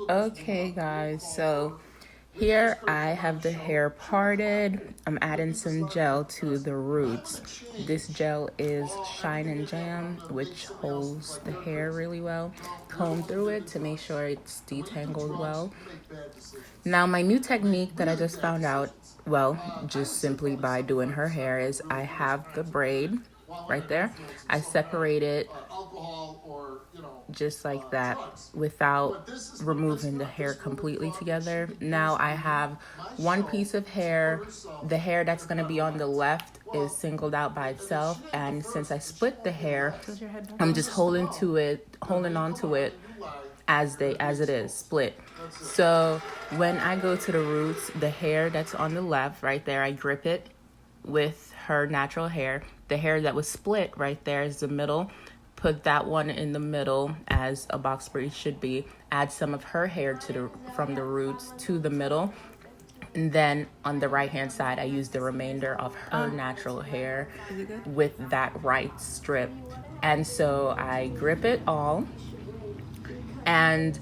Okay, guys, so here I have the hair parted. I'm adding some gel to the roots. This gel is Shine and Jam, which holds the hair really well. Comb through it to make sure it's detangled well. Now, my new technique that I just found out, well, just simply by doing her hair, is I have the braid right there. I separate it just like that without removing the hair completely together. Now I have one piece of hair. The hair that's going to be on the left is singled out by itself, and since I split the hair, I'm just holding on to it as it is split. So when I go to the roots, the hair that's on the left right there, I grip it with her natural hair. The hair that was split right there is the middle. Put that one in the middle as a box braid should be. Add some of her hair from the roots to the middle. And then on the right hand side, I use the remainder of her natural hair with that right strip. And so I grip it all and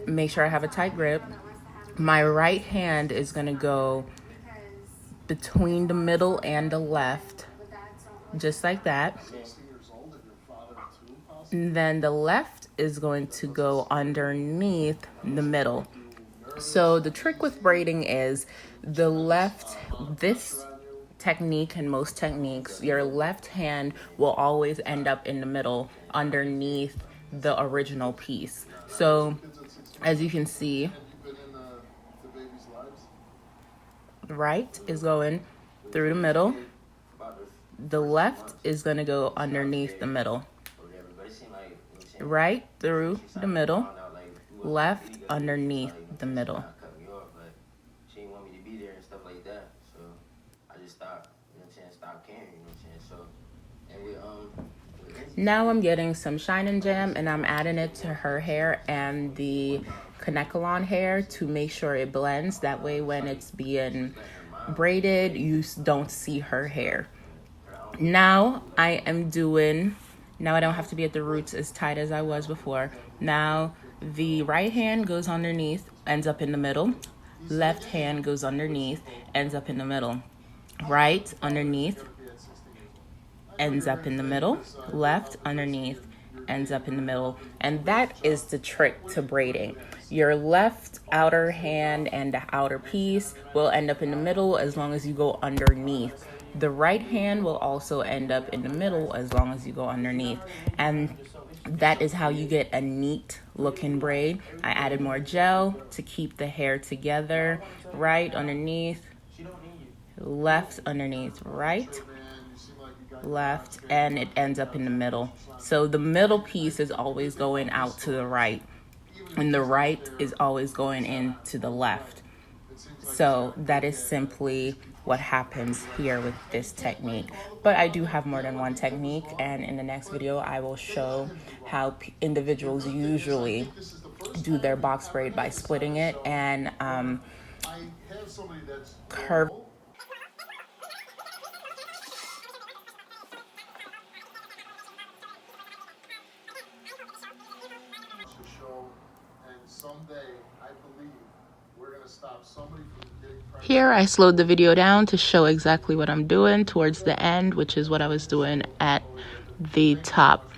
make sure I have a tight grip. My right hand is going to go between the middle and the left, just like that. And then the left is going to go underneath the middle. So the trick with braiding is this technique and most techniques, your left hand will always end up in the middle underneath the original piece. So as you can see, the right is going through the middle. The left is going to go underneath the middle. Right through the middle, left underneath the middle. She didn't want me to be there and stuff like that, so I just stopped, stopped caring, so, and now I'm getting some Shine and Jam and I'm adding it to her hair and the Kanekalon hair to make sure it blends. That way when it's being braided, you don't see her hair. Now I don't have to be at the roots as tight as I was before. Now the right hand goes underneath, ends up in the middle. Left hand goes underneath, ends up in the middle. Right underneath, ends up in the middle. Left underneath, ends up in the middle. And that is the trick to braiding. Your left outer hand and the outer piece will end up in the middle as long as you go underneath. The right hand will also end up in the middle as long as you go underneath. And that is how you get a neat looking braid. I added more gel to keep the hair together. Right underneath, left underneath, right, left, and it ends up in the middle. So the middle piece is always going out to the right, and the right is always going into the left. So that is simply what happens here with this technique. But I do have more than one technique, and in the next video I will show how individuals usually do their box braid by splitting it and curve. Here I slowed the video down to show exactly what I'm doing towards the end, which is what I was doing at the top.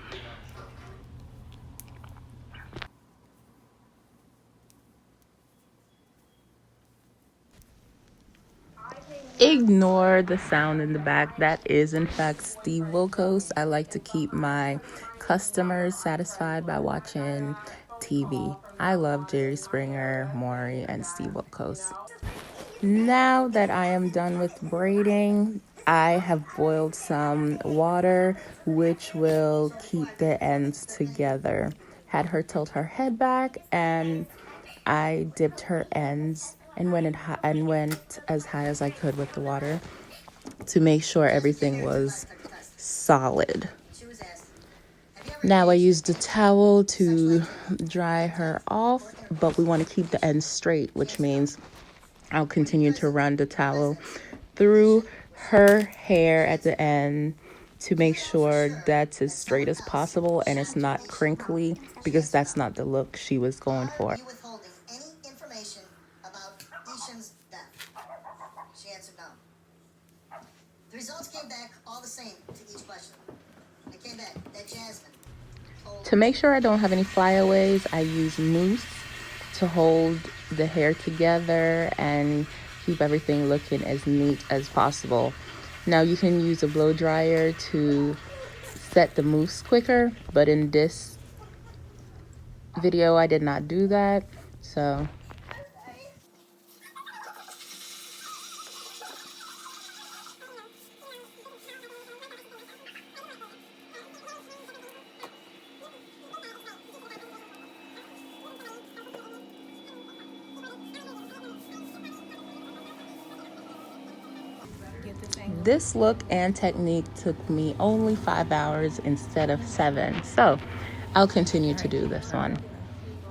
Ignore the sound in the back. That is in fact Steve Wilkos. I like to keep my customers satisfied by watching TV. I love Jerry Springer, Maury, and Steve Wilkos. Now that I am done with braiding, I have boiled some water, which will keep the ends together. Had her tilt her head back, and I dipped her ends and went as high as I could with the water to make sure everything was solid. Now I used a towel to dry her off, but we want to keep the ends straight, which means I'll continue to run the towel through her hair at the end to make sure that's as straight as possible and it's not crinkly, because that's not the look she was going for. Are you withholding any information about Ishan's death? She answered no. The results came back all the same to each question. They came back that Jasmine told To make sure I don't have any flyaways, I use mousse to hold the hair together and keep everything looking as neat as possible. Now you can use a blow dryer to set the mousse quicker, but in this video I did not do that. So this look and technique took me only 5 hours instead of 7. So I'll continue to do this one.